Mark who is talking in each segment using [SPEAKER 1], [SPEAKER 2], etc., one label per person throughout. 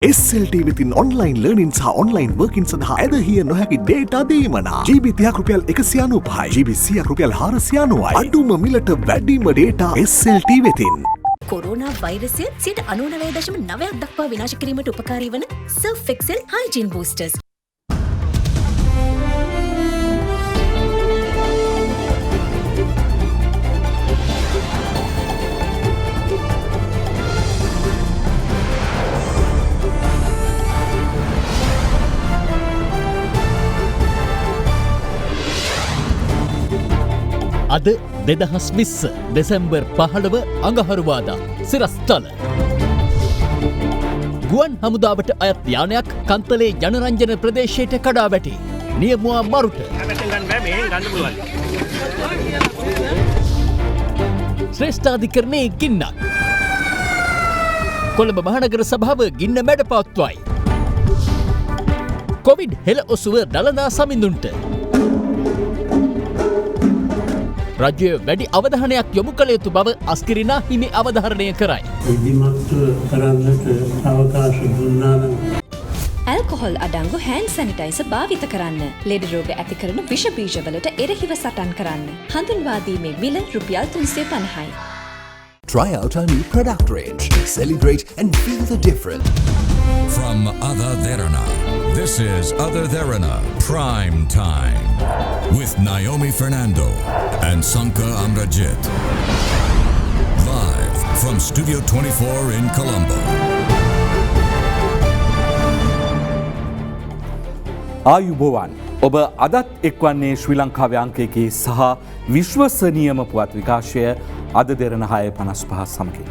[SPEAKER 1] SLT within online learning සහ online working සඳහා ඇදහිය නොහැකි data දීමනා GB 30ක් රුපියල් 195යි GB 100ක් රුපියල් 490යි අඩුම මිලට වැඩිම data SLT වෙතින්
[SPEAKER 2] කොරෝනා වෛරසය 99.9ක් දක්වා විනාශ කිරීමට උපකාරී වන Surf Excel Hygiene Boosters.
[SPEAKER 3] අද 2020 දෙසැම්බර් 15 අඟහරුවාදා සිරස්තල ගුවන් හමුදාවට අයත් යානයක් කන්තලේ ජනරංජන ප්‍රදේශයට කඩා වැටි නියමුවා මරුට ශ්‍රේෂ්ඨාධිකරණයේ ගින්නක් කොළඹ මහනගර සභාව ගින්න මැඩ පවත්වයි කොවිඩ් හෙළ ඔසුව දළදා සමිඳුන්ට රජය වැඩි අවධානයක් යොමු කළ යුතු බව අස්කිරිනා හිමි අවධාරණය කරයි.
[SPEAKER 4] විධිමත් කරන්නට අවකාශ දුන්නා නම්
[SPEAKER 2] ඇල්කොහොල් අඩංගු හෑන්ඩ් සැනිටයිසර් භාවිත කරන්න. ලෙඩ රෝග ඇති කරන විෂ බීජවලට එරෙහිව සටන් කරන්න. හඳුන්වා දීමේ මිල රුපියල් 350යි.
[SPEAKER 1] Try out our new product range. Celebrate and feel the difference.
[SPEAKER 5] From Ada Derana, this is Ada Derana Prime Time with Naomi Fernando and Sanka Amrajit. Live from Studio 24 in Colombo.
[SPEAKER 6] ආයුබෝවන් ඔබ අදත් එක්වන්නේ ශ්‍රී ලංකාවේ අංකයකේ සහ විශ්වසනීයම පුවත් විකාශය අද දෙරණ 6:55 සමගින්.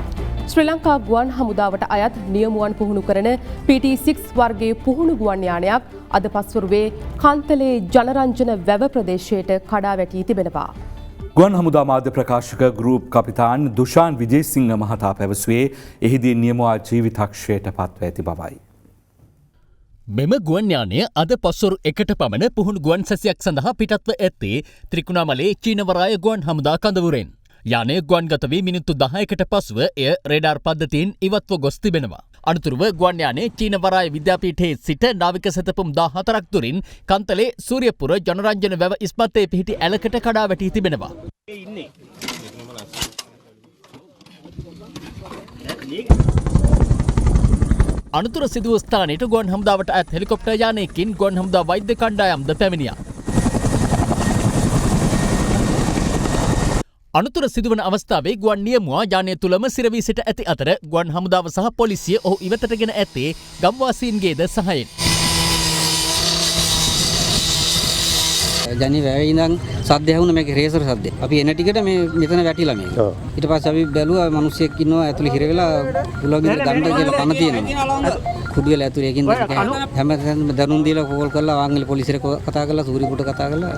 [SPEAKER 7] ශ්‍රී ලංකා ගුවන් හමුදාවට අයත් නියමුවන් පුහුණු කරන PT6 වර්ගයේ පුහුණු ගුවන් යානයක් අද පස්වරුවේ කන්තලේ ජනරංජන වැව ප්‍රදේශයට කඩා වැටී තිබෙනවා.
[SPEAKER 6] ගුවන් හමුදා මාධ්‍ය ප්‍රකාශක ගෲප් කපිතාන් දුෂාන් විජේසිංහ මහතා පැවසුවේ එහිදී නියමුවා ජීවිතක්ෂයට පත්ව ඇති බවයි.
[SPEAKER 3] මෙම ගුවන් යානය අද පස්වරු 1ට පමණ පුහුණු ගුවන් සැසියක් සඳහා පිටත්ව ඇත්තේ ත්‍රිකුණාමලේ චීනවරාය ගුවන් හමුදා කඳවුරෙන්. යානය ගුවන්ගත වී මිනිත්තු 10කට පසුව එය රේඩාර් පද්ධතියෙන් ඉවත්ව ගොස් තිබෙනවා. අනතුරුව ගුවන් යානය චීනවරාය විද්‍යාපීඨයේ සිට නාවික සැතපුම් 14ක් දුරින් කන්තලේ සූර්යපුර ජනරංජන වැව ඉස්මත්තේ පිහිටි ඇලකට කඩා වැටී තිබෙනවා. අනතුර සිදුව ස්ථානයට ගුවන් හමුදාවට අයත් හෙලිකොප්ටර් යානයකින් ගුවන් හමුදා වෛද්‍ය කණ්ඩායම්ද පැමිණියා. අනතුර සිදුවන අවස්ථාවේ ගුවන් නියමුවා යානය තුළම සිරවී සිට ඇති අතර ගුවන් හමුදාව සහ පොලිසිය ඔහු ඉවතට ගෙන ඇත්තේ ගම්වාසීන්ගේද සහයෙන්.
[SPEAKER 8] ජනි වැවේ ඉඳන් සද්ද ඇහුණා මේකේ රේසර් සද්ද. අපි එන ටිකට මේ මෙතන වැටිලා මේක. ඊට පස්සේ අපි බැලුවා මිනිස්සෙක් ඉන්නවා ඇතුලේ හිර වෙලා පුළොගින් ගන්න කියලා කන තියෙනවා. කුඩියල ඇතුලේ එකින් හැමතැනම දැනුම් දීලා කෝල් කරලා වාංගල පොලිසියට කතා කරලා සූරිපුට කතා කරලා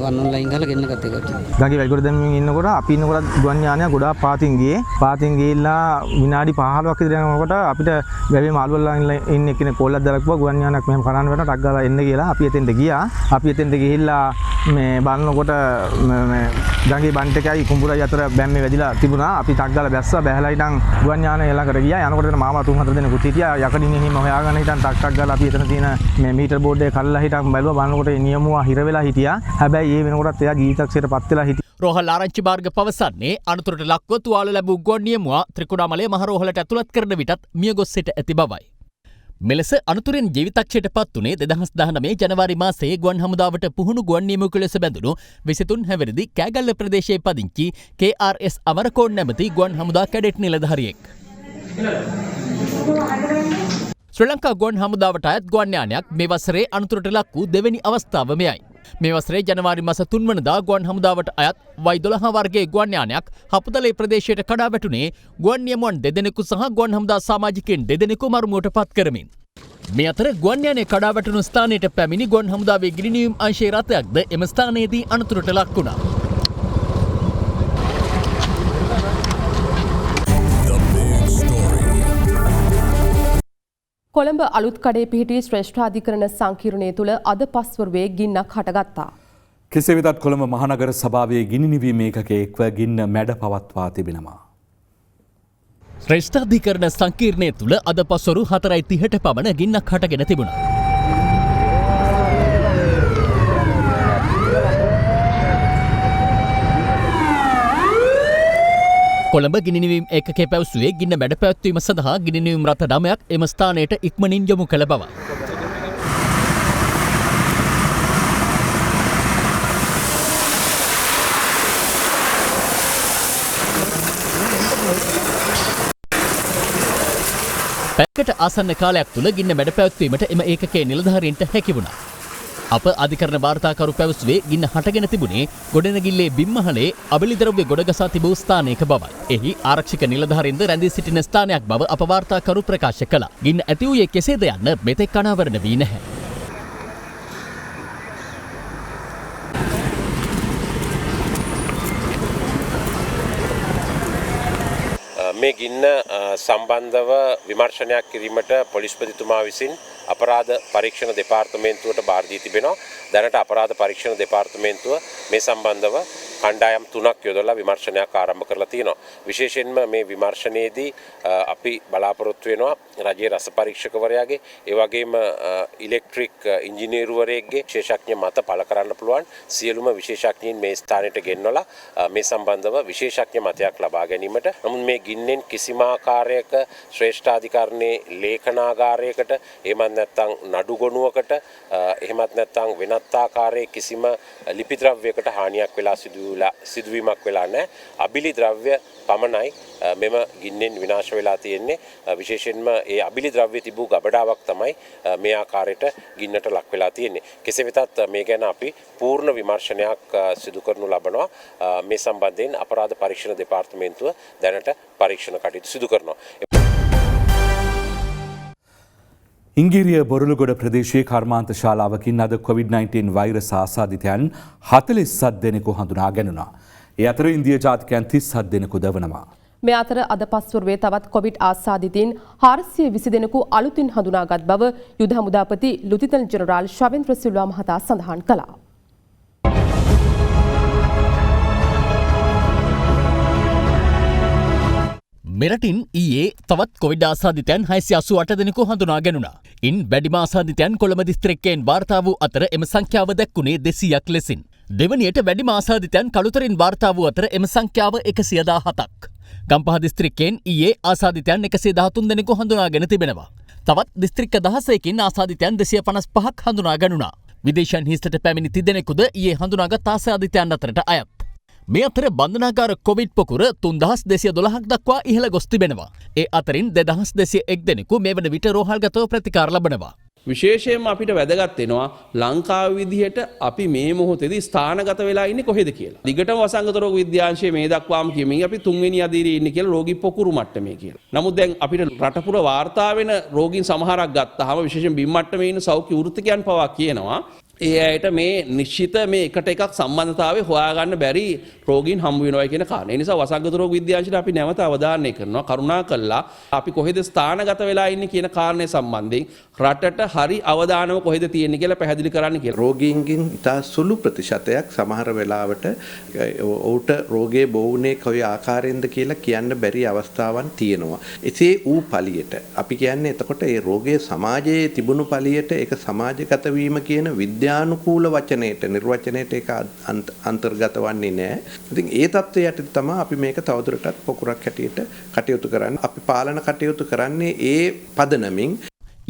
[SPEAKER 8] වන් ඔන්ලයින් ගහලා ගෙන්න ගත්ත එකට.
[SPEAKER 9] ගඟේ වැල්ගොඩ දැම්මින් ඉන්නකොට අපි ඉන්නකොට ගුවන් යානය ගොඩාක් පාතින් ගියේ. පාතින් ගිහිල්ලා විනාඩි 15ක් විතර යනකොට අපිට වැවේ මාළුවල්ලා ඉන්න එක්කෙනෙක් කෝල්ලක් දාලා කිව්වා ගුවන් යානයක් මෙහෙම කරන්න වෙනවා ටක් ගාලා එන්න කියලා. අපි එතෙන්ට ගියා. අපි එතෙන්ට ගිහිල්ලා මේ බලනකොට මේ ගඟේ බන්ට් එකයි කුඹුරයි අතර බැම්මේ වැදිලා තිබුණා. අපි ටක් ගාලා බැස්සා බැහැලා හිටන් ගුවන් යානය ළඟට ගියා. යනකොට එතන මාමා 3-4 දෙනෙකුත් හිටියා. යකඩින් එහෙම හොයාගෙන හිටන් ටක් ගාලා අපි එතන තියෙන මේ මීටර් බෝඩ් එක කල්ලා හිටන් බැලුවා. බලනකොට නියමුවා හිර වෙලා හිටියා. හැබැයි ඒ වෙනකොටත් එයා ජීවිතක්ෂයට පත් වෙලා හිටියා.
[SPEAKER 3] රෝහල් ආරංචි මාර්ග පවසන්නේ අනතුරට ලක්ව තුවාල ලැබූ ගුවන් නියමුවා ත්‍රිකුණාමලේ මහ රෝහලට ඇතුළත් කරන විටත් මිය ගොස් සිට ඇති බවයි. මෙලෙස අනතුරෙන් ජීවිතක්ෂයට පත් වුණේ 2019 ජනවාරි මාසයේ ගුවන් හමුදාවට පුහුණු ගුවන් නියමුවෙකු ලෙස බැඳුණු 23 හැවිරිදි කෑගල්ල ප්‍රදේශයේ පදිංචි KRS අමරකෝන් නැමැති ගුවන් හමුදා කැඩෙට් නිලධාරියෙක්. ශ්‍රී ලංකා ගුවන් හමුදාවට අයත් ගුවන් යානයක් මේ වසරේ අනතුරට ලක් වූ දෙවැනි අවස්ථාව මෙයයි. මේ වසරේ ජනවාරි මාස 3 වනදා ගුවන් හමුදාවට අයත් Y12 වර්ගයේ ගුවන් යානයක් හපුතලේ ප්‍රදේශයට කඩා වැටුනේ ගුවන් නියමුවන් 2 දෙනෙකු සහ ගුවන් හමුදා සමාජිකයන් 2 දෙනෙකු මරුමුවට පත් කරමින්. මේ අතර ගුවන් යානය කඩා වැටුණු ස්ථානයට පැමිණි ගුවන් හමුදාවේ ගිනිනීම් අංශයේ රථයක්ද එම ස්ථානයේදී අනතුරට ලක් වුණා.
[SPEAKER 7] කොළඹ අලුත් කඩේ පිහිටි ශ්‍රේෂ්ඨාධිකරණ සංකීර්ණය තුළ අද පස්වරුවේ ගින්නක් හටගත්තා.
[SPEAKER 6] කෙසේ වෙතත් කොළඹ මහනගර සභාවේ ගිනි නිවීම ඒකකයේ එක්ව ගින්න මැඩ පවත්වා තිබෙනවා.
[SPEAKER 3] ශ්‍රේෂ්ඨාධිකරණ සංකීර්ණය තුළ අද පසොරු 4:30ට පමණ ගින්නක් හටගෙන තිබුණා. කොළඹ ගිනිනිවීම් ඒකකයේ පැවසුවේ ගින්න මැඩ පැවැත්වීම සඳහා ගිනිනිවීම් රථ 9ක් එම ස්ථානයට ඉක්මනින් යොමු කළ බවයි. පැයකට ආසන්න කාලයක් තුළ ගින්න මැඩ පැවැත්වීමට එම ඒකකයේ නිලධාරීන්ට හැකි වුණා. අප අධිකරණ වාර්තාකරු පැවසුවේ ගින්න හටගෙන තිබුණේ ගොඩනැගිල්ලේ බිම්මහලේ අබලිද්‍රව්‍ය ගොඩගසා තිබූ ස්ථානයක බවයි. එහි ආරක්ෂක නිලධාරීන්ද රැඳී සිටින ස්ථානයක් බව අප වාර්තාකරු ප්‍රකාශ කළා. ගින්න ඇති වූයේ කෙසේද යන්න මෙතෙක් අනාවරණ වී නැහැ.
[SPEAKER 10] මේ ගින්න සම්බන්ධව විමර්ශනයක් කිරීමට පොලිස්පතිතුමා විසින් අපරාධ පරීක්ෂණ දෙපාර්තමේන්තුවට බාර දී තිබෙනවා. දැනට අපරාධ පරීක්ෂණ දෙපාර්තමේන්තුව මේ සම්බන්ධව කණ්ඩායම් 3ක් යොදලා විමර්ශනයක් ආරම්භ කරලා තියෙනවා. විශේෂයෙන්ම මේ විමර්ශනයේදී අපි බලාපොරොත්තු වෙනවා රජයේ රස පරීක්ෂකවරයාගේ ඒ වගේම ඉලෙක්ට්‍රික් ඉංජිනේරුවරයෙක්ගේ විශේෂඥ මත පළ කරන්න පුළුවන් සියලුම විශේෂඥයින් මේ ස්ථානයට ගෙන්වලා මේ සම්බන්ධව විශේෂඥ මතයක් ලබා ගැනීමට. නමුත් මේ ගින්නෙන් කිසිම ආකාරයක ශ්‍රේෂ්ඨාධිකරණයේ ලේඛනාගාරයකට එහෙමත් නැත්නම් නඩු ගොනුවකට එහෙමත් නැත්නම් වෙනත් ආකාරයේ කිසිම ලිපි ද්‍රව්‍යයකට හානියක් වෙලා සිදුවීමක් වෙලා නැහැ. අබිලි ද්‍රව්‍ය පමණයි මෙම ගින්නෙන් විනාශ වෙලා තියෙන්නේ. විශේෂයෙන්ම ඒ අබිලි ද්‍රව්‍ය තිබූ ගබඩාවක් තමයි මේ ආකාරයට ගින්නට ලක් වෙලා තියෙන්නේ. කෙසේ වෙතත් මේ ගැන අපි පූර්ණ විමර්ශනයක් සිදු කරනු ලබනවා. මේ සම්බන්ධයෙන් අපරාධ පරීක්ෂණ දෙපාර්තමේන්තුව දැනට පරීක්ෂණ කටයුතු සිදු කරනවා.
[SPEAKER 6] ඉංගිරිය බොරළුගොඩ ප්‍රදේශයේ කර්මාන්ත ශාලාවකින් අද COVID-19 වෛරස් ආසාදිතයන් 47 දෙනෙකු හඳුනා ගැනුණා. ඒ අතර ඉන්දිය ජාතිකයන් 37 දෙනෙකු දවනවා.
[SPEAKER 7] මේ අතර අද පස්වරුවේ තවත් කොවිඩ් ආසාදිතයින් 420 දෙනෙකු අලුතින් හඳුනාගත් බව යුද හමුදාපති ලුතිනන්ට් ජෙනරාල් ශවෙන්ද්‍ර සිල්වා මහතා සඳහන් කළා.
[SPEAKER 3] මෙරටින් ඊයේ තවත් කොවිඩ් ආසාදිතයන් 688 දෙනෙකු හඳුනා ගැනුණා. ඉන් වැඩිම ආසාදිතයන් කොළඹ දිස්ත්‍රික්කයෙන් වාර්තා වූ අතර එම සංඛ්‍යාව දැක්ුණේ 200ක් ලෙසින්. දෙවනියට වැඩිම ආසාදිතයන් කළුතරින් වාර්තා වූ අතර එම සංඛ්‍යාව 117ක්. ගම්පහ දිස්ත්‍රික්කයෙන් ඊයේ ආසාදිතයන් 113 දෙනෙකු හඳුනාගෙන තිබෙනවා. තවත් දිස්ත්‍රික්ක 16කින් ආසාදිතයන් 255ක් හඳුනා ගැනුණා. විදේශයන් හිස්ටට පැමිණි 30 දෙනෙකුද ඊයේ හඳුනාගත් ආසාදිතයන් අතරට අයත්. මේ අතර බන්ධනාගාර කොවිඩ් පොකුර 3212ක් දක්වා ඉහළ ගොස් තිබෙනවා. ඒ අතරින් 2201 දෙනෙකු මේ වන විට රෝහල්ගතව ප්‍රතිකාර ලබනවා.
[SPEAKER 11] විශේෂයෙන්ම අපිට වැදගත් වෙනවා ලංකාව විදිහට අපි මේ මොහොතේදී ස්ථානගත වෙලා ඉන්නේ කොහෙද කියලා. දිගටම වසංගත රෝග විද්‍යාංශයේ මේ දක්වාම කියමින් අපි 3 වෙනි අදියරේ ඉන්නේ කියලා රෝගී පොකුරු මට්ටමේ කියලා. නමුත් දැන් අපිට රටපුර වාර්තා වෙන රෝගීන් සමහරක් ගත්තාම විශේෂයෙන් බිම් මට්ටමේ ඉන්න සෞඛ්‍ය වෘත්තිකයන් පවා කියනවා ඒ අයට මේ නිශ්චිත මේ එකට එකක් සම්බන්ධතාවය හොයාගන්න බැරි රෝගීන් හම්බ වෙනවා කියන කාරණේ. ඒ නිසා වසංගත රෝග විද්‍යාංශයට අපි නැවත අවධානය කරනවා. කරුණාකරලා අපි කොහෙද ස්ථානගත වෙලා ඉන්නේ කියන කාරණේ සම්බන්ධයෙන් රටට හරි අවධානම කොහෙද තියෙන්නේ කියලා පැහැදිලි කරන්න කියලා.
[SPEAKER 12] රෝගීන්ගෙන් ඉතා සුළු ප්‍රතිශතයක් සමහර වෙලාවට ඔහුට රෝගේ බොවුනේ කොයි ආකාරයෙන්ද කියලා කියන්න බැරි අවස්ථාවන් තියෙනවා. එසේ ඌ පළියට අපි කියන්නේ එතකොට ඒ රෝගයේ සමාජයේ තිබුණු පළියට ඒක සමාජගත වීම කියන විද්‍යානුකූල වචනයට නිර්වචනයට ඒක අන්තර්ගත වන්නේ නැහැ. ඉතින් ඒ தත්ත්වය යටතේ තමයි අපි මේක තවදුරටත් පොකුරක් හැටියට කටයුතු කරන්නේ. අපි පාලන කටයුතු කරන්නේ ඒ පදනමින්.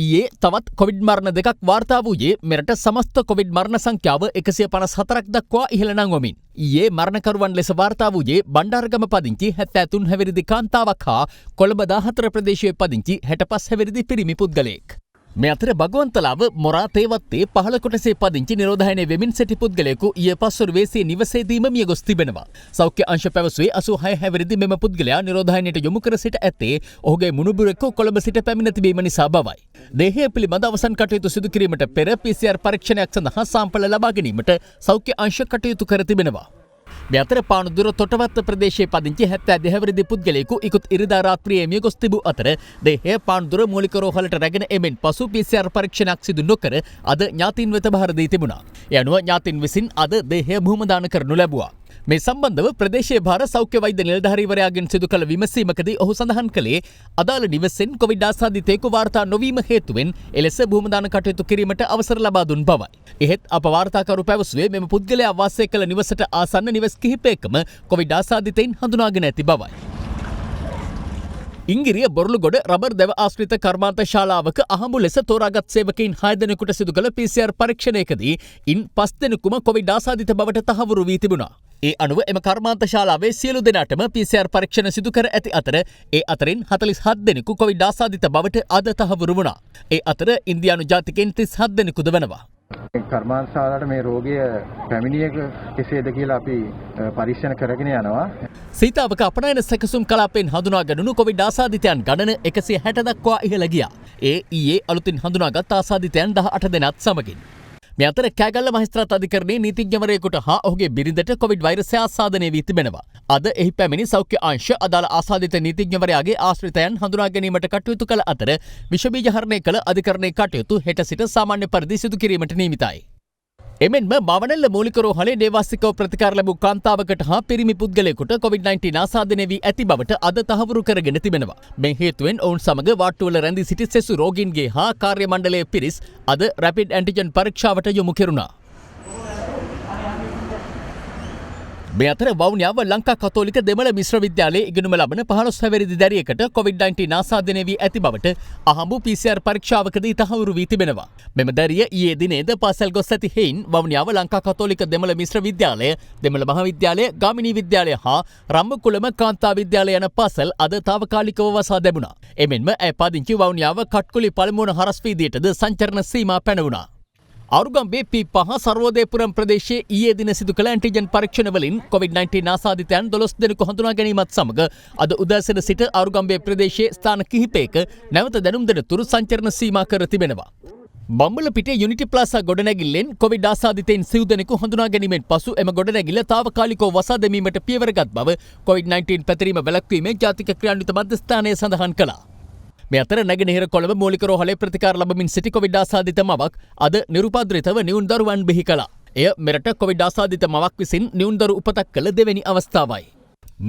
[SPEAKER 3] ඊයේ තවත් කොවිඩ් මරණ දෙකක් වාර්තා වූයේ මෙරට සමස්ත කොවිඩ් මරණ සංඛ්‍යාව 154ක් දක්වා ඉහළ නංවමින්. ඊයේ මරණකරුවන් ලෙස වාර්තා වූයේ බණ්ඩාරගම පදිංචි 73 හැවිරිදි කාන්තාවක් හා කොළඹ 14 ප්‍රදේශයේ පදිංචි 65 හැවිරිදි පිරිමි පුද්ගලයෙක්. මේ අතර භගවන්තලාව මොරා තේවත්තේ 15 කොටසේ පදිංචි නිරෝධායනය වෙමින් සිටි පුද්ගලයෙකු ඊයේ පස්වරුවේ සිය නිවසේදීම මිය ගොස් තිබෙනවා. සෞඛ්‍ය අංශ පැවසුවේ 86 හැවිරිදි මෙම පුද්ගලයා නිරෝධායනයට යොමු කර සිට ඇත්තේ ඔහුගේ මුණුබුරෙකු කොළඹ සිට පැමිණ තිබීම නිසා බවයි. දේහය පිළිබඳ අවසන් කටයුතු සිදු කිරීමට පෙර PCR පරීක්ෂණයක් සඳහා සාම්පල ලබා ගැනීමට සෞඛ්‍ය අංශ කටයුතු කර තිබෙනවා. මේ අතර පානුදුර තොටවත්ත ප්‍රදේශයේ පදිංචි 72 හැවිරිදි පුද්ගලයෙකු ඉකුත් ඉරිදා රාත්‍රියේ මිය ගොස් තිබූ අතර දේහය පානුදුර මූලික රෝහලට රැගෙන එමින් පසු PCR පරීක්ෂණයක් සිදු නොකර අද ඥාතීන් වෙත බහර දී තිබුණා. ඒ අනුව ඥාතීන් විසින් අද දේහය බුහුමදාන කරනු ලැබුවා. මේ සම්බන්ධව ප්‍රදේශීය භාර සෞඛ්‍ය වෛද්‍ය නිලධාරීවරයාගෙන් සිදු කළ විමසීමකදී ඔහු සඳහන් කළේ අදාළ නිවසෙන් කොවිඩ් ආසාදිතයෙකු වාර්තා නොවීම හේතුවෙන් එලෙස භූමදාන කටයුතු කිරීමට අවසර ලබා දුන් බවයි. එහෙත් අප වාර්තාකරු පැවසුවේ මෙම පුද්ගලයා වාසය කළ නිවසට ආසන්න නිවස් කිහිපයකම කොවිඩ් ආසාදිතයින් හඳුනාගෙන ඇති බවයි. ඉංගිරිය බොරළුගොඩ රබර් දැව ආශ්‍රිත කර්මාන්ත ශාලාවක අහඹු ලෙස තෝරාගත් සේවකයින් 6 දෙනෙකුට සිදු කළ PCR පරීක්ෂණයකදී ඉන් 5 දෙනෙකුම කොවිඩ් ආසාදිත බවට තහවුරු වී තිබුණා. ඒ අනුව එම කර්මාන්ත ශාලාවේ සියලු දෙනාටම PCR පරීක්ෂණ සිදු කර ඇති අතර ඒ අතරින් 47 දෙනෙකු කොවිඩ් ආසාදිත බවට අද තහවුරු වුණා. ඒ අතර ඉන්දියානු ජාතිකයන් 37 දෙනෙකුද වෙනවා.
[SPEAKER 9] කර්මාන්ත ශාලාවට මේ රෝගය පැමිණියක කෙසේද කියලා අපි පරීක්ෂණ කරගෙන යනවා.
[SPEAKER 3] සීතාවක අපනයන සැකසුම් කලාපෙන් හඳුනා ගනුණු කොවිඩ් ආසාදිතයන් ගණන 160 දක්වා ඉහළ ගියා. ඒ ඊයේ අලුතින් හඳුනාගත් ආසාදිතයන් 18 දෙනාත් සමගින්. මේ අතර කෑගල්ල මහේස්ත්‍රාත් අධිකරණයේ නීතිඥවරයෙකුට හා ඔහුගේ බිරිඳට කොවිඩ් වෛරසය ආසාදනය වී තිබෙනවා. අද එහි පැමිණි සෞඛ්‍ය අංශ අදාළ ආසාදිත නීතිඥවරයාගේ ආශ්‍රිතයන් හඳුනා ගැනීමට කටයුතු කළ අතර විෂ බීජ හරණය කළ අධිකරණයේ කටයුතු හෙට සිට සාමාන්‍ය පරිදි සිදු කිරීමට නියමිතයි. එමෙන්ම මාවනැල්ල මූලික රෝහලේ නේවාසිකව ප්‍රතිකාර ලැබූ කාන්තාවකට හා පිරිමි පුද්ගලයෙකුට COVID-19 ආසාදනය වී ඇති බවට අද තහවුරු කරගෙන තිබෙනවා. මේ හේතුවෙන් ඔවුන් සමග වාට්ටුවල රැඳී සිටි සෙසු රෝගීන්ගේ හා කාර්ය මණ්ඩලයේ පිරිස් අද රැපිඩ් ඇන්ටිජන් පරීක්ෂාවට යොමු කෙරුණා. මේ අතර වවුනියාව ලංකා කතෝලික දෙමළ මිශ්‍ර විද්‍යාලයේ ඉගෙනුම ලබන 15 වැනි දැරියකට COVID-19 ආසාදනය වී ඇති බවට අහඹු PCR පරීක්ෂාවකදී තහවුරු වී තිබෙනවා. මෙම දැරිය ඊයේ දිනේද පාසල් ගොස් ඇති හේයින් වවුනියාව ලංකා කතෝලික දෙමළ මිශ්‍ර විද්‍යාලය, දෙමළ මහාවිද්‍යාලය, ගාමිණී විද්‍යාලය හා රම්බකුලම කාන්තා විද්‍යාලය යන පාසල් අද තාවකාලිකව වසා දැමුණා. එමෙන්ම ඇය පදිංචි වවුනියාව කට්කුලි පළමුවන හරස් වීදියටද සංචරණ සීමා පැනවුණා. ආරුගම්බේ P5 සර්වෝදයපුරම් ප්‍රදේශයේ ඊයේ දින සිදු කළ ඇන්ටිජන් පරීක්ෂණ වලින් COVID-19 ආසාදිතයන් 12 දෙනෙකු හඳුනා ගැනීමත් සමග අද උදෑසන සිට ආරුගම්බේ ප්‍රදේශයේ ස්ථාන කිහිපයක නැවත දැනුම් දෙනතුරු සංචරණ සීමා කර තිබෙනවා. බම්බලපිටිය යුනිටි ප්ලාසා ගොඩනැගිල්ලෙන් COVID ආසාදිතයින් 9 දෙනෙකු හඳුනා ගැනීමෙන් පසු එම ගොඩනැගිල්ල තාවකාලිකව වසා දැමීමට පියවරගත් බව COVID-19 පැතිරීම වැළැක්වීමේ ජාතික ක්‍රියාන්විත මධ්‍යස්ථානය සඳහන් කළා. මේ අතර නැගෙනහිර කොළඹ මූලික රෝහලේ ප්‍රතිකාර ලබමින් සිටි කොවිඩ් ආසාදිත මවක් අද නිරුපද්‍රිතව නිවුන් දරුවන් බිහි කළා. එය මෙරට කොවිඩ් ආසාදිත මවක් විසින් නිවුන් දරු උපතක් කළ දෙවැනි අවස්ථාවයි.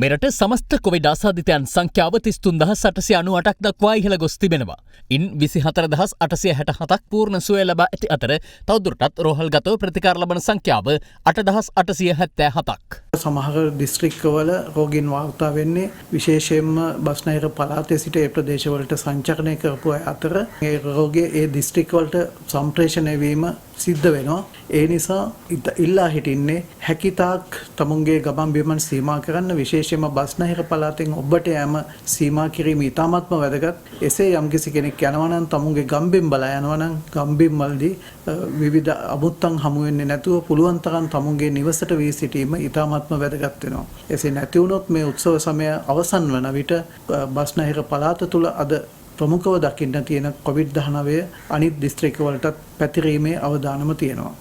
[SPEAKER 3] මෙරට සමස්ත කොවිඩ් ආසාදිතයන් සංඛ්‍යාව 33898ක් දක්වා ඉහළ ගොස් තිබෙනවා. ඉන් 24867ක් පූර්ණ සුවය ලබා ඇති අතර තවදුරටත් රෝහල්ගතව ප්‍රතිකාර ලබන සංඛ්‍යාව 8877ක්.
[SPEAKER 13] සමහර දිස්ත්‍රික්කවල රෝගීන් වාර්තා වෙන්නේ විශේෂයෙන්ම බස්නාහිර පළාතේ සිට ඒ ප්‍රදේශවලට සංචරණය කරපු අය අතර ඒ රෝගය ඒ දිස්ත්‍රික්කවලට සම්ප්‍රේෂණය වීම සිද්ධ වෙනවා. ඒ නිසා ඉල්ලා හිටින්නේ හැකිතාක් තමුන්ගේ ගමන් බිමන් සීමා කරන්න, විශේෂයෙන්ම බස්නාහිර පළාතෙන් ඔබට යෑම සීමා කිරීම ඉතාමත්ම වැදගත්. එසේ යම්කිසි කෙනෙක් යනවා නම් තමුන්ගේ ගම්බිම් බලා යනවා නම් ගම්බිම් වලදී විවිධ අමුත්තන් හමු වෙන්නේ නැතුව පුළුවන් තරම් තමුන්ගේ නිවසට වී සිටීම ඉතාමත්ම වැදගත් වෙනවා. එසේ නැති වුණොත් මේ උත්සව සමය අවසන් වන විට බස්නාහිර පළාත තුල අද ප්‍රමුඛව දකින්න තියෙන COVID-19 අනිත් දිස්ත්‍රික්කවලටත් පැතිරීමේ අවදානම තියෙනවා.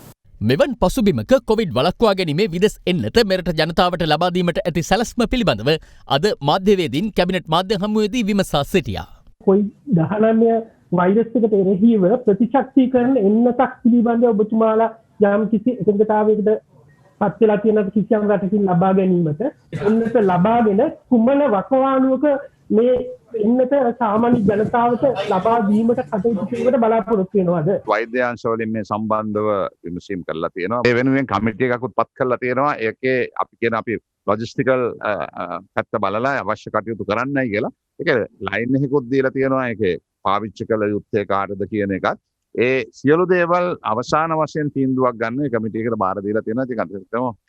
[SPEAKER 3] මෙවන් පසුබිමක කොවිඩ් වළක්වා ගැනීමේ විදෙස් එන්නට මෙරට ජනතාවට ලබා දීමට ඇති සැලැස්ම පිළිබඳව අද මාධ්‍යවේදීන් කැබිනට් මාධ්‍ය හමුවේදී විමසා සිටියා.
[SPEAKER 14] COVID-19 වෛරස් එකට එරෙහිව ප්‍රතිශක්තිකරණ එන්නතක් පිළිබඳව ඔබතුමාලා යම් කිසි එකඟතාවයකට පත් වෙලා තියෙන කිසියම් රටකින් ලබා ගැනීමට එන්නත ලබාගෙන කුමන වකවානුවක මේ එන්නත සාමාන්‍ය ජනතාවට ලබා දීමට කටයුතු කිරීමට බලාපොරොත්තු වෙනවද?
[SPEAKER 15] වෛද්‍ය අංශවලින් මේ සම්බන්ධව විමසීම් කරලා තියෙනවා. ඒ වෙනුවෙන් කමිටි එකකුත් පත් කරලා තියෙනවා. ඒකේ අපි ලොජිස්ටිකල් පැත්ත බලලා අවශ්‍ය කටයුතු කරන්නයි කියලා. ඒක ලයින් එකකුත් දීලා තියෙනවා. ඒකේ පාවිච්චි කළ යුත්තේ කාටද කියන එකත්. ඒ සියලු දේවල් අවසාන වශයෙන් තීන්දුවක් ගන්න ඒ කමිටු එකට බාර දීලා තියෙනවා. ඉතින් අද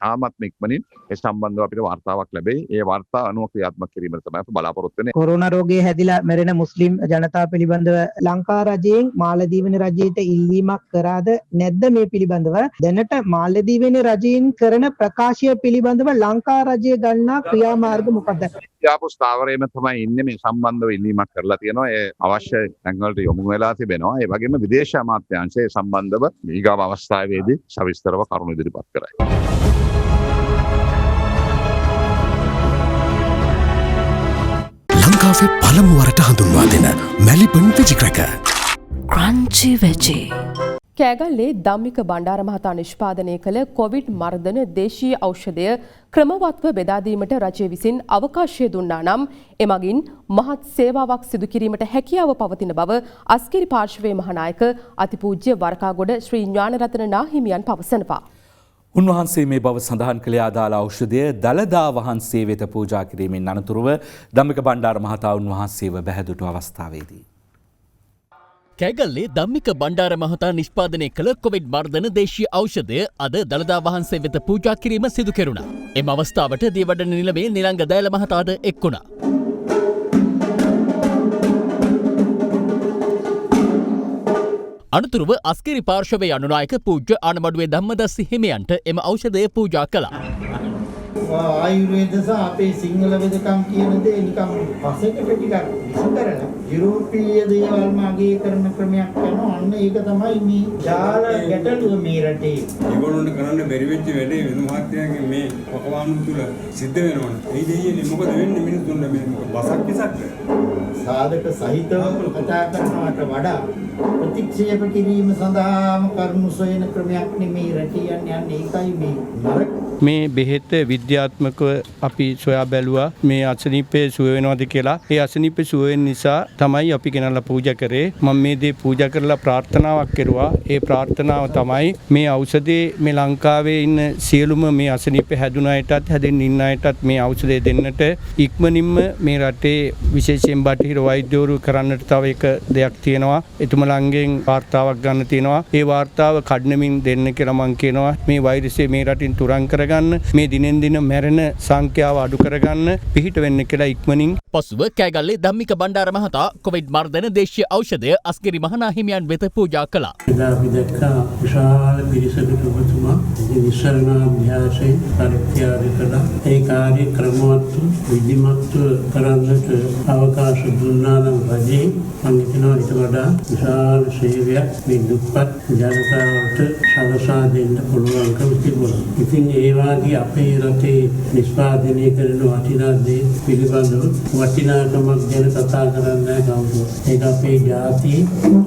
[SPEAKER 15] තාමත් ඉක්මනින් ඒ සම්බන්ධව අපිට වාර්තාවක් ලැබෙයි. ඒ වාර්තා අනුව ක්‍රියාත්මක කිරීමට තමයි අපි බලාපොරොත්තු වෙන්නේ.
[SPEAKER 16] කොරෝනා රෝගයේ හැදිලා මැරෙන මුස්ලිම් ජනතාව පිළිබඳව ලංකා රජයෙන් මාලදීවයින රජයට ඉල්ලීමක් කරාද නැද්ද මේ පිළිබඳව? දැනට මාලදීවයින රජයෙන් කරන ප්‍රකාශය පිළිබඳව ලංකා රජය ගන්නා ක්‍රියාමාර්ග මොකක්ද?
[SPEAKER 15] යාපු ස්ථාවරයේම තමයි ඉන්නේ. මේ සම්බන්ධව ඉල්ලීමක් කරලා තියෙනවා. ඒ අවශ්‍ය තැන්වලට යොමු වෙලා තිබෙනවා. ඒ වගේම විදේශ අමාත්‍යාංශය සම්බන්ධව ඊගාව අවස්ථාවේදී සවිස්තරව කරුණු ඉදිරිපත් කරයි.
[SPEAKER 1] ලංකාවේ පළමු වරට හඳුන්වා දෙන මැලිබන් වෙජි ක්‍රැකර්.
[SPEAKER 2] ක්‍රන්චි වෙජි.
[SPEAKER 7] කෑගල්ලේ ධම්මික බණ්ඩාර මහතා නිෂ්පාදනය කළ කොවිඩ් මර්ධන දේශීය ඖෂධය ක්‍රමවත්ව බෙදා දීමට රජය විසින් අවකාශය දුන්නා නම් එමගින් මහත් සේවාවක් සිදු කිරීමට හැකියාව පවතින බව අස්කිරි පාර්ශවයේ මහානායක අතිපූජ්‍ය වරකාගොඩ ශ්‍රී ඥානරතන නාහිමියන් පවසනවා.
[SPEAKER 6] උන්වහන්සේ මේ බව සඳහන් කළේ අදාළ ඖෂධය දළදා වහන්සේ වෙත පූජා කිරීමෙන් අනතුරුව ධම්මික බණ්ඩාර මහතා උන්වහන්සේව බැහැදුටු අවස්ථාවේදී
[SPEAKER 3] කෑගල්ලේ ධම්මික බණ්ඩාර මහතා නිෂ්පාදනය කළ කොවිඩ් මර්ධන දේශීය ඖෂධය අද දළදා වහන්සේ වෙත පූජා කිරීම සිදු කෙරුණා. එම අවස්ථාවට දියවඩන නිලමේ නිලංග දෑල මහතාද එක් වුණා. අනතුරුව අස්කිරි පාර්ශවයේ අනුනායක පූජ්‍ය ආනමඩුවේ ධම්මදස්ස හිමියන්ට එම ඖෂධය පූජා කළා.
[SPEAKER 17] ආයුර්වේද සහ අපේ සිංහල වෙදකම් කියන දේ නිකම් පසෙකට ටිකක් විසිකරන යුරෝපීය දේවල්ම අගය කරන ක්‍රමයක් යනවා. අන්න ඒක තමයි මේ ජාල ගැටලුව මේ රටේ.
[SPEAKER 18] ඒගොල්ලන්ට කරන්න බැරි වෙච්ච වැඩේ වෙන මහත්යන්ගේ මේ පකවානු තුල සිද්ධ වෙනවනේ. ඒ දෙයියනේ මොකද වෙන්නේ මිනිස්සුන්ට මේ බසක් කිසක්
[SPEAKER 17] සාධක සහිතව කතා කරනවට වඩා ප්‍රතික්ෂේප කිරීම සඳහාම කරුණු සොයන ක්‍රමයක් නෙමේ රටේ යන්නේ. ඒකයි මේ නරක
[SPEAKER 19] මේ බෙහෙත විද්‍යාත්මකව අපි සොයා බැලුවා මේ අසනීපේ සුව වෙනවද කියලා. ඒ අසනීපේ සුව වෙන නිසා තමයි අපි ගෙනල්ලා පූජා කරේ. මම මේ දේ පූජා කරලා ප්‍රාර්ථනාවක් කෙරුවා. ඒ ප්‍රාර්ථනාව තමයි මේ ඖෂධේ මේ ලංකාවේ ඉන්න සියලුම මේ අසනීපේ හැදුන අයටත් හැදෙන්න ඉන්න අයටත් මේ ඖෂධය දෙන්නට ඉක්මනින්ම මේ රටේ විශේෂයෙන් බටහිර වෛද්‍යවරු කරන්නට තව එක දෙයක් තියෙනවා. එතුමලන්ගෙන් වාර්තාවක් ගන්න තියෙනවා. ඒ වාර්තාව කඩනමින් දෙන්න කියලා මම කියනවා. මේ වෛරසය මේ රටින් තුරන් කරගන්න මේ දිනෙන් දින මැරෙන සංඛ්‍යාව අඩු කරගන්න පිහිට වෙන්න කියලා ඉක්මනින්.
[SPEAKER 3] පසුව කෑගල්ලේ ධම්මික බණ්ඩාර මහතා කොවිඩ් මර්ධන දේශීය ඖෂධය අස්ගිරි මහනාහිමියන් වෙත පූජා කළා.
[SPEAKER 4] එදා අපි දැක්කා විශාල පිරිසකට ඔබතුමා නිස්සරණාභ්‍යාසයෙන් පරිත්‍යාග කළා. ඒ කාර්ය ක්‍රමවත්ව විධිමත්ව කරන්නට අවකාශ දුන්නා නම් රජේ මම හිතනවා ඊට වඩා විශාල සේවයක් මේ දුප්පත් ජනතාවට සලසා දෙන්න පුළුවන්කම තිබුණා. ඉතින් ඒ වාගේ අපේ රටේ නිෂ්පාදනය කරන වටිනා දේ පිළිබඳව වටිනාකමක් ගැන කතා කරන්නේ කවුරුත්. ඒක අපේ ජාතියේ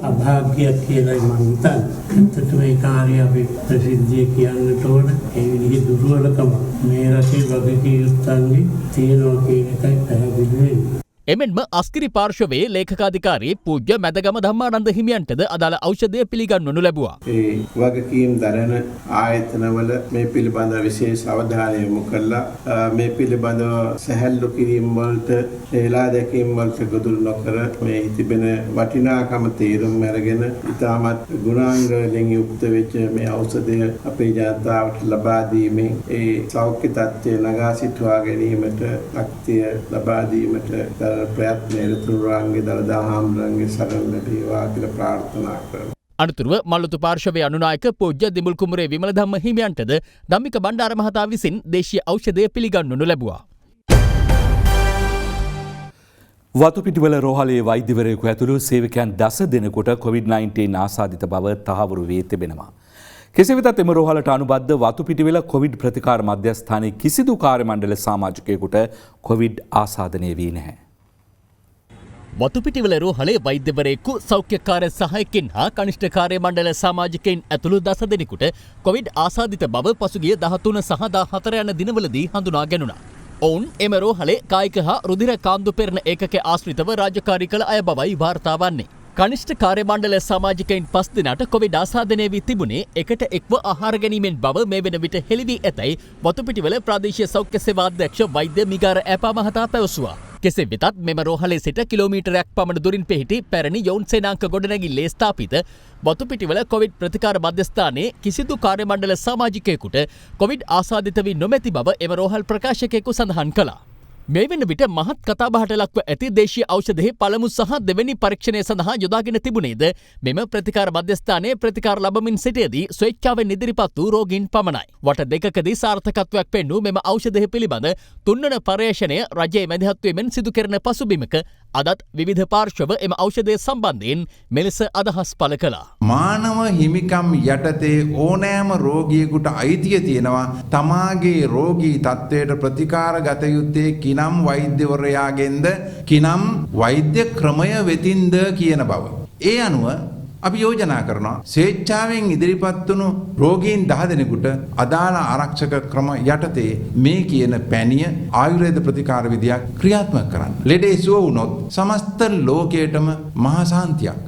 [SPEAKER 4] අභාග්‍යයක් කියලා මම හිතන්නේ. ඇත්තටම මේ කාර්යය අපි ප්‍රසිද්ධිය කියන්නට ඕන. ඒ විදිහේ දුර්වලකම මේ රටේ වගකීම් යුක්තන්ගේ තියෙනවා කියන එකයි පැහැදිලි වෙන්නේ.
[SPEAKER 3] එමෙන්ම අස්කිරි පාර්ශවයේ ලේඛකාධිකාරී පූජ්‍ය මැදගම ධම්මානන්ද හිමියන්ටද අදාළ ඖෂධය පිළිගන්වනු ලැබුවා.
[SPEAKER 20] ඒ වගකීම් දරන ආයතනවල මේ පිළිබඳව විශේෂ අවධානය යොමු කළා. මේ පිළිබඳව සැහැල්ලු කිරීම වලට එලා දැකීම් වලට ගොදුරු නොකර මේ තිබෙන වටිනාකම තේරුම් අරගෙන ඉතාමත් ගුණාංග වලින් යුක්ත වෙච්ච මේ ඖෂධය අපේ ජනතාවට ලබා දීමෙන් ඒ සෞඛ්‍ය තත්ත්වය නගා සිටුවා ගැනීමට ශක්තිය ලබා දීමට ප්‍රයත්නයේ තුරාංගේ දළදා හාමුදුරන්ගේ සරණ ලැබේවා කියලා ප්‍රාර්ථනා කරනවා.
[SPEAKER 3] අනතුරුව මල්ලුතු පාර්ශවයේ අනුනායක පූජ්‍ය දිමුල් කුමරේ විමල ධම්ම හිමියන්ටද ධම්මික බණ්ඩාර මහතා විසින් දේශීය ඖෂධය පිළිගන්වනු ලැබුවා.
[SPEAKER 6] වතුපිටිවල රෝහලේ වෛද්‍යවරයෙකු ඇතුළු සේවකයන් 10 දෙනෙකුට COVID-19 ආසාදිත බව තහවුරු වී තිබෙනවා. කෙසේ වෙතත් එම රෝහලට අනුබද්ධ වතුපිටිවල කොවිඩ් ප්‍රතිකාර මධ්‍යස්ථානයේ කිසිදු කාර්ය මණ්ඩල සමාජිකයෙකුට කොවිඩ් ආසාදනය වී නැහැ.
[SPEAKER 3] වතුපිටිවල රෝහලේ වෛද්‍යවරයෙකු සෞඛ්‍ය කාර්ය සහායකින් හා කනිෂ්ඨ කාර්ය මණ්ඩල සමාජිකයින් ඇතුළු 10 දෙනෙකුට කොවිඩ් ආසාදිත බව පසුගිය 13 සහ 14 යන දිනවලදී හඳුනා ගැනුණා. ඔවුන් එම රෝහලේ කායික හා රුධිර කාන්දු පෙරණ ඒකකයේ ආශ්‍රිතව රාජකාරී කළ අය බවයි වාර්තා වන්නේ. කනිෂ්ඨ කාර්ය මණ්ඩල සමාජිකයින් 5 දෙනාට කොවිඩ් ආසාදනය වී තිබුණේ එකට එක්ව ආහාර ගැනීමෙන් බව මේ වෙන විට හෙළි වී ඇතැයි වතුපිටිවල ප්‍රාදේශීය සෞඛ්‍ය සේවා අධ්‍යක්ෂ වෛද්‍ය මිගාර ඇපා මහතා පැවසුවා. කෙසේ වෙතත් මෙම රෝහලේ සිට කිලෝමීටරයක් පමණ දුරින් පිහිටි පැරණි යොවුන් සේනාංක ගොඩනැගිල්ලේ ස්ථාපිත වතුපිටිවල කොවිඩ් ප්‍රතිකාර මධ්‍යස්ථානයේ කිසිදු කාර්ය මණ්ඩල සමාජිකයෙකුට කොවිඩ් ආසාදිත වී නොමැති බව එම රෝහල් ප්‍රකාශකයෙකු සඳහන් කළා. මේ වෙන විට මහත් කතාබහට ලක්ව ඇති දේශීය ඖෂධයේ පළමු සහ දෙවැනි පරීක්ෂණය සඳහා යොදාගෙන තිබුණේද මෙම ප්‍රතිකාර මධ්‍යස්ථානයේ ප්‍රතිකාර ලබමින් සිටියේදී ස්වේච්ඡාවෙන් ඉදිරිපත් වූ රෝගීන් පමණයි. වට දෙකකදී සාර්ථකත්වයක් පෙන්වූ මෙම ඖෂධය පිළිබඳ තුන්වන පර්යේෂණය රජයේ මැදිහත්වීමෙන් සිදු කෙරෙන පසුබිමක අදත් විවිධ පාර්ශ්ව එම ඖෂධය සම්බන්ධයෙන් මෙලෙස අදහස් පළ කළා.
[SPEAKER 21] මානව හිමිකම් යටතේ ඕනෑම රෝගියෙකුට අයිතිය තියෙනවා තමාගේ රෝගී තත්ත්වයට ප්‍රතිකාර ගත යුත්තේ කිනම් වෛද්‍යවරයාගෙන්ද කිනම් වෛද්‍ය ක්‍රමය වෙතින්ද කියන බව. ඒ අනුව අපි යෝජනා කරනවා ස්වේච්ඡාවෙන් ඉදිරිපත් වුණු රෝගීන් 10 දෙනෙකුට අදාළ ආරක්ෂක ක්‍රම යටතේ මේ කියන පැණිය ආයුර්වේද ප්‍රතිකාර විදියක් ක්‍රියාත්මක කරන්න. ලෙඩේ සුව වුණොත් සමස්ත ලෝකයටම මහා සාන්තියක්.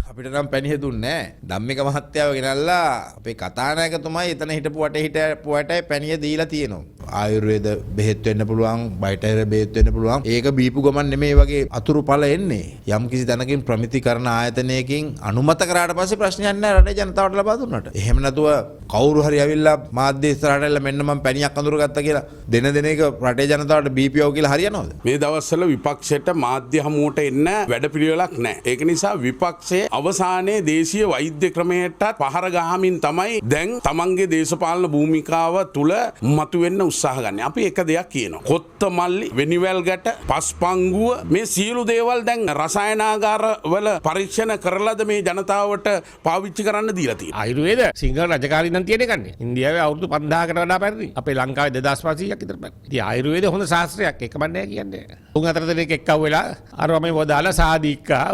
[SPEAKER 5] අපිට නම් පැණිය දුන්නේ නැහැ. ධම්මික මහත්තයාව ගෙනල්ලා අපේ කතානායකතුමයි එතන හිටපු වටේ පැණිය දීලා තියෙනවා. ආයුර්වේද බෙහෙත් වෙන්න පුළුවන්, බයිටර් බෙහෙත් වෙන්න පුළුවන්. ඒක බීපු ගමන් නෙමෙයි වගේ අතුරු ඵල එන්නේ. යම් කිසි තැනකින් ප්‍රමිතිකරණ ආයතනයකින් අනුමත කරාට පස්සේ ප්‍රශ්නයක් නැහැ රටේ ජනතාවට ලබා දුන්නාට. එහෙම නැතුව කවුරු හරි ඇවිල්ලා මාධ්‍ය ඉස්සරහට ඇවිල්ලා මෙන්න මම පැණියක් අඳුරගත්තා කියලා දෙන එක රටේ ජනතාවට බීපීஓ කියලා හරියනවද?
[SPEAKER 22] මේ දවස්වල විපක්ෂයට මාධ්‍ය හමුවට එන්න වැඩපිළිවෙලක් නැහැ. ඒක නිසා විපක්ෂයේ අවසානයේ දේශීය වෛද්‍ය ක්‍රමයටත් පහර ගහමින් තමයි දැන් තමන්ගේ දේශපාලන භූමිකාව තුල මතුවෙන්න උත්සාහ ගන්න. අපි එක දෙයක් කියනවා. කොත්තමල්ලි, වෙනිවැල් ගැට, පස්පංගුව මේ සියලු දේවල් දැන් රසායනාගාර වල පරීක්ෂණ කරලාද මේ ජනතාවට පාවිච්චි කරන්න දීලා තියෙන්නේ.
[SPEAKER 23] ආයුර්වේද සිංහල රජකාරී නම් තියෙන එකනේ. ඉන්දියාවේ අවුරුදු 5000කට වඩා පැරදි. අපේ ලංකාවේ 2500ක් විතර පැරදි. ඉතින් ආයුර්වේද හොඳ ශාස්ත්‍රයක් එකම නෑ කියන්නේ. උන් අතර දෙනෙක් එක්කව වෙලා අර මම වදාලා සාදීකා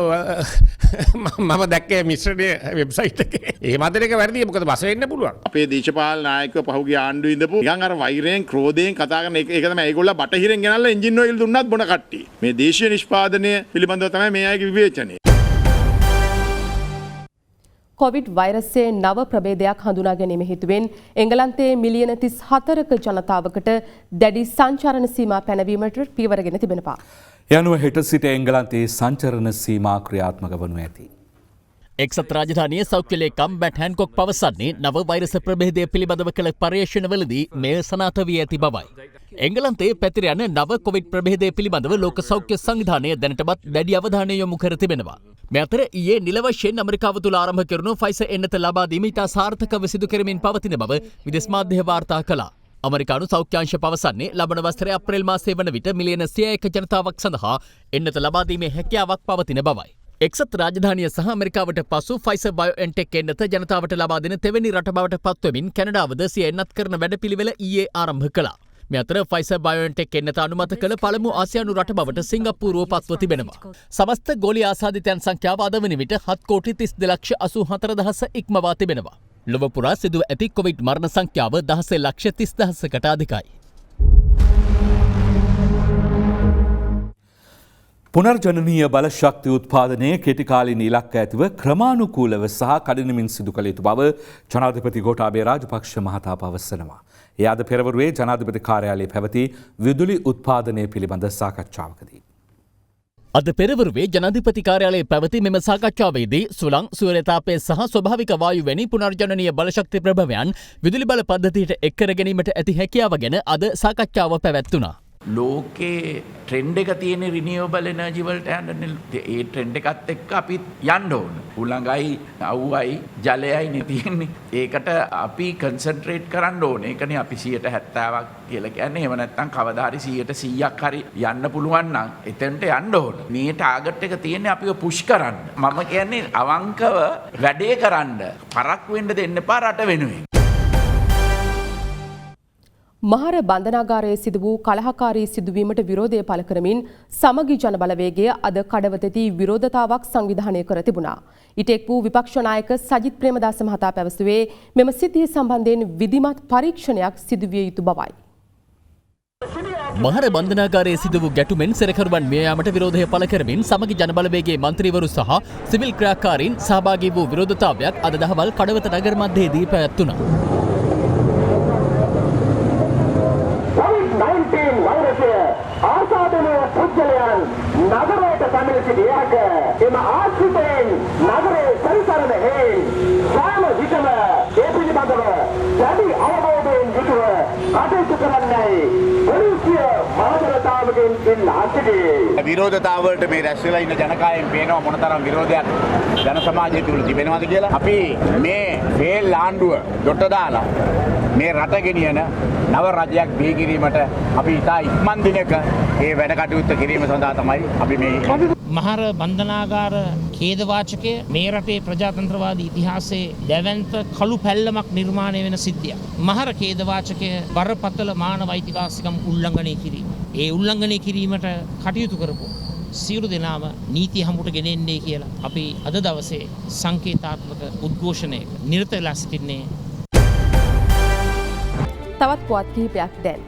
[SPEAKER 23] මම දැක්කේ මිශ්‍රණයේ වෙබ්සයිට් එකේ. ඒ මැදේක වැරදි මොකද බස වෙන්න පුළුවන්.
[SPEAKER 24] අපේ දේශපාලන නායකව පහුගිය ආණ්ඩුවේ ඉඳපු නිකන් අර වෛරයෙන් ක්‍රෝධයෙන් කතා කරන එක තමයි ඒගොල්ලෝ බටහිරෙන් ගෙනල්ලා එන්ජින් ඔයිල් දුන්නත් බොන කට්ටිය. මේ දේශීය නිෂ්පාදනය පිළිබඳව තමයි මේ අයගේ විවේචනය.
[SPEAKER 7] කොවිඩ් වෛරසයේ නව ප්‍රභේදයක් හඳුනා ගැනීම හේතුවෙන් එංගලන්තයේ මිලියන 34ක ජනතාවකට දැඩි සංචාරණ සීමා පැනවීමට පියවරගෙන තිබෙනවා.
[SPEAKER 6] යනුව හෙට සිට එංගලන්තයේ සංචරණ සීමා ක්‍රියාත්මක වනු ඇති.
[SPEAKER 3] එක්සත් රාජධානිය සෞඛ්‍ය ලේකම් බැට් හැන්කොක් පවසන්නේ නව වෛරස ප්‍රභේදය පිළිබඳව කළ පර්යේෂණවලදී මෙය සනාථ වී ඇති බවයි. එංගලන්තයේ පැතිර යන නව කොවිඩ් ප්‍රභේදය පිළිබඳව ලෝක සෞඛ්‍ය සංවිධානය දැනටමත් දැඩි අවධානය යොමු කර තිබෙනවා. මේ අතර ඊයේ නිල වශයෙන් ඇමරිකාව තුළ ආරම්භ කෙරුණු ෆයිසර් එන්නත ලබා දීම ඉතා සාර්ථකව සිදු කරමින් පවතින බව විදේශ මාධ්‍ය වාර්තා කළා. අමරිකානු සෞඛ්‍යාංශ පවසන්නේ ලබන වසරේ අප්‍රේල් මාසයේ වන විට මිලියන 101 ජනතාවක් සඳහා එන්නත ලබා දීමේ හැකියාවක් පවතින බවයි. එක්සත් රාජධානිය සහ ඇමරිකාවට පසු ෆයිසර් බයෝඑන්ටෙක් එන්නත ජනතාවට ලබා දෙන තෙවැනි රට බවට පත්වමින් කැනඩාවද සිය එන්නත් කරන වැඩපිළිවෙල ඊයේ ආරම්භ කළා. මේ අතර ෆයිසර් බයෝඑන්ටෙක් එන්නත අනුමත කළ පළමු ආසියානු රට බවට සිංගප්පූරුව පත්ව තිබෙනවා. සමස්ත ගෝලීය ආසාදිතයන් සංඛ්‍යාව අද වන විට 7,32,84,000 ඉක්මවා තිබෙනවා. ලොව පුරා සිදුව ඇති කොවිඩ් මරණ සංඛ්‍යාව 16,30,000කට අධිකයි.
[SPEAKER 6] පුනර්ජනනීය බලශක්ති උත්පාදනය කෙටිකාලීන ඉලක්ක ඇතිව ක්‍රමානුකූලව සහ කඩිනමින් සිදු කළ යුතු බව ජනාධිපති ගෝඨාභය රාජපක්ෂ මහතා පවසනවා. ඒ අද පෙරවරුවේ ජනාධිපති කාර්යාලයේ පැවති විදුලි උත්පාදනය පිළිබඳ සාකච්ඡාවකදී.
[SPEAKER 3] අද පෙරවරුවේ ජනාධිපති කාර්යාලයේ පැවති මෙම සාකච්ඡාවේදී සුළං සූර්යතාපය සහ ස්වභාවික වායු වැනි පුනර්ජනනීය බලශක්ති ප්‍රභවයන් විදුලි බල පද්ධතියට එක් කර ගැනීමට ඇති හැකියාව ගැන අද සාකච්ඡාව පැවැත්වුණා.
[SPEAKER 25] ලෝකේ ට්‍රෙන්ඩ් එක තියෙන රිනියුවබල් එනර්ජි වලට යන්න ඒ ට්‍රෙන්ඩ් එකත් එක්ක අපි යන්න ඕන. උලඟයි, අවුවයි, ජලයයි නේ තියෙන්නේ. ඒකට අපි කන්සන්ට්‍රේට් කරන්න ඕනේ. ඒකනේ අපි 70%ක් කියලා කියන්නේ. එහෙම නැත්නම් කවදා හරි 100%ක් හරි යන්න පුළුවන් නම් එතෙන්ට යන්න ඕන. මේ ටාගට් එක තියෙන්නේ අපිව පුෂ් කරන්න. මම කියන්නේ අවංකව වැඩේ කරන්න. පරක් වෙන්න දෙන්න එපා රට වෙනුවෙන්.
[SPEAKER 7] මහර බන්ධනාගාරයේ සිදු වූ කලහකාරී සිදුවීමට විරෝධය පළ කරමින් සමගි ජන බලවේගය අද කඩවතදී විරෝධතාවක් සංවිධානය කර තිබුණා. ඉටෙක් වූ විපක්ෂ නායක සජිත් ප්‍රේමදාස මහතා පැවසුවේ මෙම සිද්ධිය සම්බන්ධයෙන් විධිමත් පරීක්ෂණයක් සිදුවිය යුතු බවයි.
[SPEAKER 3] මහර බන්ධනාගාරයේ සිදු වූ ගැටුමෙන් සැරකරුවන් මිය යාමට විරෝධය පළ කරමින් සමගි ජන බලවේගයේ මන්ත්‍රීවරු සහ සිවිල් ක්‍රියාකාරීන් සහභාගී වූ විරෝධතාවයක් අද දහවල් කඩවත නගර මැදදී පැවැත්වුණා.
[SPEAKER 26] ආසාදනය පුද්ගලයන් නගරයට පැමිණ සිටියාක එම ආශ්‍රිතයන් නගරයේ පරිසරණ හේන් සෑම විටම ඒ පිළිබඳව දැඩි අවබෝධයෙන් යුතුව කටයුතු කරන්නයි පොලිසිය මහජනතාවගෙන් ඉල්ලා සිටියේ.
[SPEAKER 27] විරෝධතාවලට මේ රැස් වෙලා ඉන්න ජනකායෙන් පේනවා මොනතරම් විරෝධයක් ජන සමාජය තුළ තිබෙනවද කියලා. අපි මේ ෆේල් ආණ්ඩුව දොට දාලා මේ රට ගෙනියන නව රජයක් බිහි කිරීමට අපි ඉතා ඉක්මන් දිනක ඒ වැඩ කටයුත්ත කිරීම සඳහා තමයි අපි මේ
[SPEAKER 28] මහර බන්ධනාගාර ඛේදවාචකය මේ රටේ ප්‍රජාතන්ත්‍රවාදී ඉතිහාසයේ දැවැන්ත කළු පැල්ලමක් නිර්මාණය වෙන සිද්ධියක්. මහර ඛේදවාචකය බරපතල මානව අයිතිවාසිකම් උල්ලංඝනය කිරීම. ඒ උල්ලංඝනය කිරීමට කටයුතු කරපු සියලු දෙනාම නීතිය හමුවට ගෙනෙන්නේ කියලා අපි අද දවසේ සංකේතාත්මක උද්ඝෝෂණයක නිරත වෙලා සිටින්නේ.
[SPEAKER 7] තවත් පුවත් කිහිපයක් දැන්.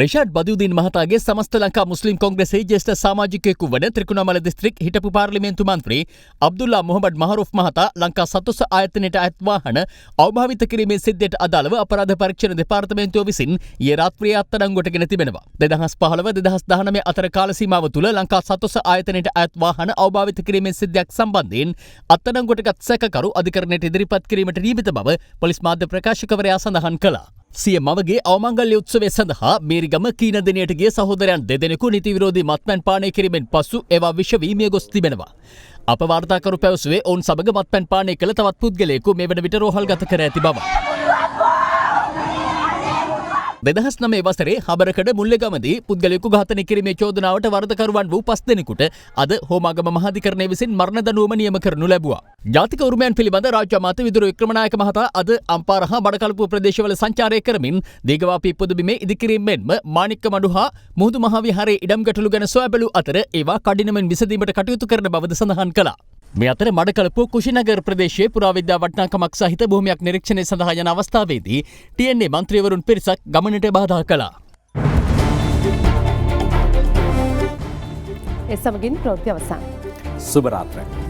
[SPEAKER 3] රිෂාඩ් බදියුදීන් මහතාගේ සමස්ත ලංකා මුස්ලිම් කොංග්‍රසයේ ජ්‍යෙෂ්ඨ සමාජිකයෙකු වන ත්‍රිකුණාමල දිස්ත්‍රික් හිටපු පාර්ලිමේන්තු මන්ත්‍රී අබ්දුල්ලා මොහමඩ් මහරූෆ් මහතා ලංකා සත්තුස ආයතනයට අයත් වාහන අවභාවිත කිරීමේ සිද්ධියට අදාළව අපරාධ පරීක්ෂණ දෙපාර්තමේන්තුව විසින් ඊයේ රාත්‍රියේ අත්අඩංගුවට ගෙන තිබෙනවා. 2015-2019 අතර කාල සීමාව තුළ ලංකා සත්තුස ආයතනයට අයත් වාහන අවභාවිත කිරීමේ සිද්ධියක් සම්බන්ධයෙන් අත්අඩංගුවටගත් සැකකරු අධිකරණයට ඉදිරිපත් කිරීමට නියමිත බව පොලිස් මාධ්‍ය ප්‍රකාශකවරයා සඳහන් කළා. සිය මවගේ අවමංගල්‍ය උත්සවය සඳහා මේරිගම කීනදෙනයට ගිය සහෝදරයන් දෙදෙනෙකු නීති විරෝධී මත්පැන් පානය කිරීමෙන් පසු ඒවා විෂ වී මිය ගොස් තිබෙනවා. අප වාර්තාකරු පැවසුවේ ඔවුන් සමග මත්පැන් පානය කළ තවත් පුද්ගලයෙකු මේ වන විට රෝහල්ගත කර ඇති බව. 2009 වසරේ හබරකඩ මුල්ලේගමදී පුද්ගලයෙකු ඝාතනය කිරීමේ චෝදනාවට වරදකරුවන් වූ 5 දෙනෙකුට අද හෝමාගම මහාධිකරණය විසින් මරණ දඬුවම නියම කරනු ලැබුවා. ජාතික උරුමයන් පිළිබඳ රාජ්‍ය අමාත්‍ය විදුර වික්‍රමනායක මහතා අද අම්පාර හා බඩකලපුව ප්‍රදේශවල සංචාරය කරමින් දීගවාපී පුදුබිමේ ඉදිකිරීම මෙන්ම මාණික්ක මඩු හා මුහුදු මහා විහාරයේ ඉඩම් ගැටලු ගැන සොයා බැලූ අතර ඒවා කඩිනමින් විසඳීමට කටයුතු කරන බවද සඳහන් කළා. මේ අතර මඩකලපුව කුෂිනගර ප්‍රදේශයේ පුරාවිද්‍යා වටිනාකමක් සහිත භූමියක් නිරීක්ෂණය සඳහා යන අවස්ථාවේදී TNA මන්ත්‍රීවරුන් පිරිසක් ගමනට බාධා කළා.
[SPEAKER 7] ඒ සමගින් ප්‍රවෘත්ති අවසන්.
[SPEAKER 6] සුබ රාත්‍රියක්.